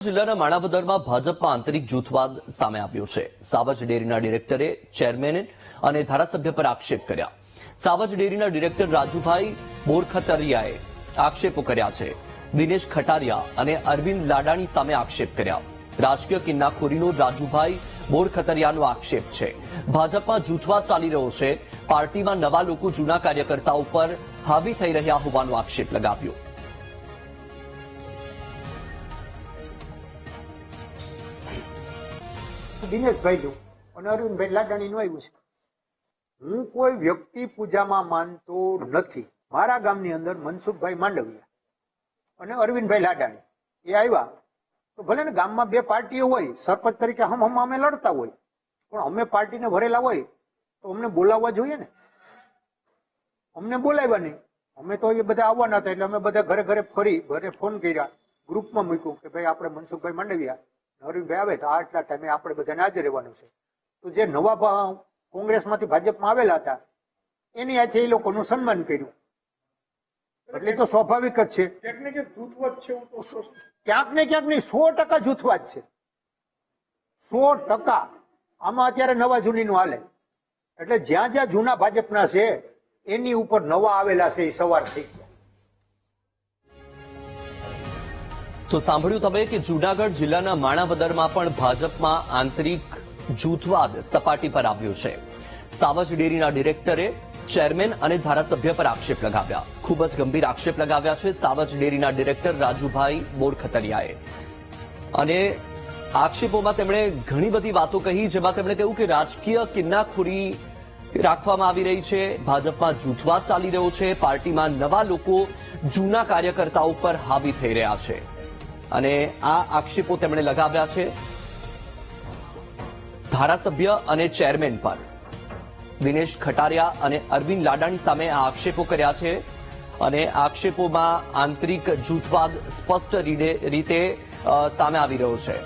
જિલ્લાના માણાવદરમાં ભાજપમાં આંતરિક જૂથવાદ સામે આવ્યો છે। સાવજ ડેરીના ડિરેક્ટરે ચેરમેન અને ધારાસભ્ય પર આક્ષેપ કર્યા। સાવજ ડેરીના ડિરેક્ટર રાજુભાઈ બોરખતરિયાએ આક્ષેપો કર્યા છે। દિનેશ ખટારિયા અને અરવિંદ લાડાણી સામે આક્ષેપ કર્યા। રાજકીય કિન્નાખોરીનો રાજુભાઈ બોરખતરિયાનો આક્ષેપ છે। ભાજપમાં જૂથવાદ ચાલી રહ્યો છે। પાર્ટીમાં નવા લોકો જૂના કાર્યકર્તાઓ પર હાવી થઈ રહ્યા હોવાનો આક્ષેપ લગાવ્યો। દિનેશભાઈ અને અરવિંદભાઈ લાડાણીનું આવ્યું છે। હું કોઈ વ્યક્તિ પૂજામાં માનતો નથી। મારા ગામની અંદર મનસુખભાઈ માંડવિયા અને અરવિંદભાઈ લાડાણી એ આવ્યા તો ભલે ને ગામમાં બે પાર્ટીઓ હોય, સરપંચ તરીકે અમે લડતા હોય, પણ અમે પાર્ટીને ભરેલા હોય તો અમને બોલાવવા જોઈએ ને। અમને બોલાવ્યા નહીં। અમે તો એ બધા આવવાના હતા એટલે અમે બધા ઘરે ઘરે ફરી ઘરે ફોન કર્યા, ગ્રુપમાં મૂક્યું કે ભાઈ આપણે મનસુખભાઈ માંડવિયા અરવિંદભાઈ આવે તો આટલા ટાઈમે આપણે બધાને હાજર રહેવાનું છે। તો જે નવા કોંગ્રેસમાંથી ભાજપમાં આવેલા હતા એની આજે એ લોકોનું સન્માન કર્યું, એટલે તો સ્વાભાવિક જ છે। ક્યાંક ને ક્યાંક નહીં, 100% જૂથવાદ છે। 100% આમાં અત્યારે નવા જૂનીનું હાલે, એટલે જ્યાં જ્યાં જૂના ભાજપના છે એની ઉપર નવા આવેલા છે એ સવાર થઈ ગયા। તો સાંભળ્યું તમે કે જૂનાગઢ જિલ્લાના માણાવદરમાં પણ ભાજપમાં આંતરિક જૂથવાદ સપાટી પર આવ્યો છે। સાવજ ડેરીના ડિરેક્ટરે ચેરમેન અને ધારાસભ્ય પર આક્ષેપ લગાવ્યા। ખૂબ જ ગંભીર આક્ષેપ લગાવ્યા છે સાવજ ડેરીના ડિરેક્ટર રાજુભાઈ બોરખતરિયાએ, અને આક્ષેપોમાં તેમણે ઘણી બધી વાતો કહી, જેમાં તેમણે કહ્યું કે રાજકીય કિન્નાખોરી રાખવામાં આવી રહી છે, ભાજપમાં જૂથવાદ ચાલી રહ્યો છે, પાર્ટીમાં નવા લોકો જૂના કાર્યકર્તાઓ પર હાવી થઈ રહ્યા છે, અને આ આક્ષેપો તેમણે લગાવ્યા છે ધારાસભ્ય અને ચેરમેન પર। દિનેશ ખટારિયા અને અરવિંદ લાડાણી સામે આ આક્ષેપો કર્યા છે, અને આક્ષેપોમાં આંતરિક જૂથવાદ સ્પષ્ટ રીતે સામે આવી રહ્યો છે।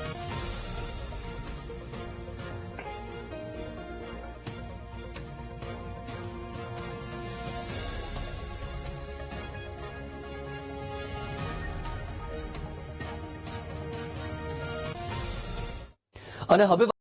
અને હવે